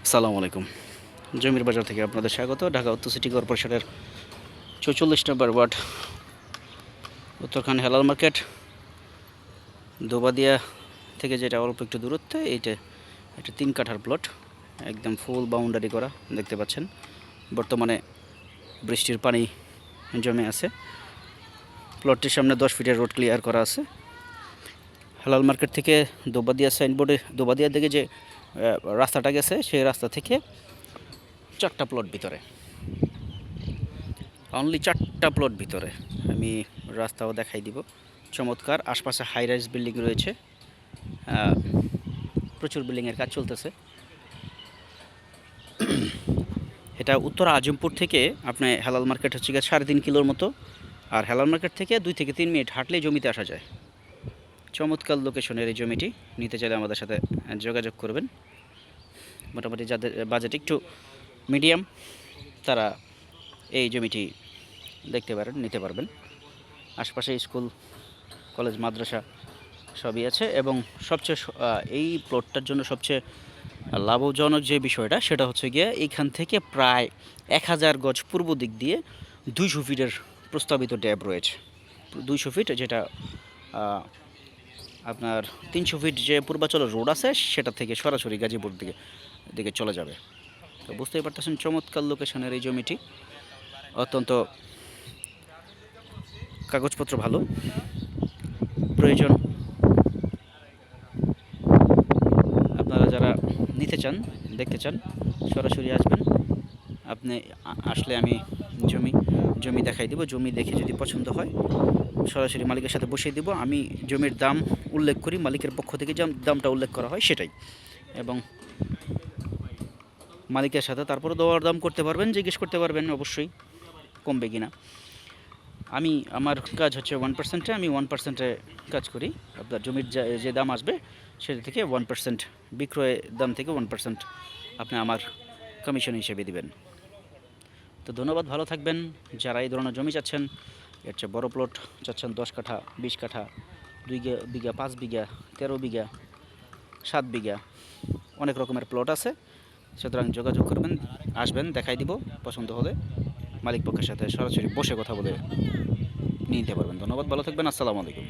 আসসালামু আলাইকুম। জমির বাজার থেকে আপনাদের স্বাগত। ঢাকা উত্তর সিটি কর্পোরেশনের ৪৪ নম্বর ওয়ার্ড উত্তরখান হেলাল মার্কেট দোবাদিয়া থেকে যেটা অল্প একটু দূরত্বে এটা ৩ কাঠার প্লট, একদম ফুল বাউন্ডারি করা দেখতে পাচ্ছেন। বর্তমানে বৃষ্টির পানি জমে আছে। প্লটটির সামনে ১০ ফিটের রোড ক্লিয়ার করা আছে। হেলাল মার্কেট থেকে দোবাদিয়া সাইনবোর্ডে দোবাদিয়ার দিকে যে রাস্তাটা গেছে সেই রাস্তা থেকে ৪টা প্লট ভিতরে, অনলি 4টা প্লট ভিতরে। আমি রাস্তাও দেখাই দিব। চমৎকার, আশপাশে হাই রাইজ বিল্ডিং রয়েছে, প্রচুর বিল্ডিংয়ের কাজ চলতেছে। এটা উত্তর আজমপুর থেকে আপনি হেলাল মার্কেট হচ্ছে গিয়ে 3.5 কিলোর মতো, আর হেলাল মার্কেট থেকে 2 থেকে 3 মিনিট হাঁটলেই জমিতে আসা যায়। চমৎকার লোকেশনের এই জমিটি নিতে চাইলে আমাদের সাথে যোগাযোগ করবেন। মোটামুটি যাদের বাজেট একটু মিডিয়াম তারা এই জমিটি দেখতে পারেন, নিতে পারবেন। আশপাশে স্কুল, কলেজ, মাদ্রাসা সবই আছে এবং সবচেয়ে এই প্লটটার জন্য সবচেয়ে লাভজনক যে বিষয়টা সেটা হচ্ছে গিয়ে এইখান থেকে প্রায় 1000 গজ পূর্ব দিক দিয়ে 200 ফিটের প্রস্তাবিত ড্যাব রয়েছে। 200 ফিট, যেটা আপনার 300 ফিট যে পূর্বাচলের রোড আছে সেটা থেকে সরাসরি গাজীপুর দিকে চলে যাবে। তো বুঝতেই পারতেছেন চমৎকার লোকেশনের এই জমিটি। অত্যন্ত কাগজপত্র ভালো। প্রয়োজন আপনারা যারা নিতে চান, দেখতে চান, সরাসরি আসবেন। আপনি আসলে আমি জমি দেখাই দেব। জমি দেখে যদি পছন্দ হয় সরাসরি মালিকের সাথে বসিয়ে দেব। আমি জমির দাম উল্লেখ করি, মালিকের পক্ষ থেকে যে দামটা উল্লেখ করা হয় সেটাই, এবং মালিকের সাথে তারপরে দেওয়ার দাম করতে পারবেন, জিজ্ঞেস করতে পারবেন অবশ্যই কমবে কিনা। আমার কাজ হচ্ছে 1%-এ, আমি 1%-এ কাজ করি। আপনার জমির যে দাম আসবে সেটা থেকে 1%, বিক্রয় দাম থেকে 1% আপনি আমার কমিশন হিসেবে দিবেন। তো ধন্যবাদ, ভালো থাকবেন। যারা এই ধরনের জমি চাচ্ছেন, এর চেয়ে বড় প্লট চাচ্ছেন, 10 কাঠা, 20 কাঠা, 2 বিঘা, 5 বিঘা, 13 বিঘা, 7 বিঘা, অনেক রকমের প্লট আছে। সুতরাং যোগাযোগ করবেন, আসবেন, দেখাই দিব। পছন্দ হলে মালিক পক্ষের সাথে সরাসরি বসে কথা বলে নিতে পারবেন। ধন্যবাদ, ভালো থাকবেন। আসসালামু আলাইকুম।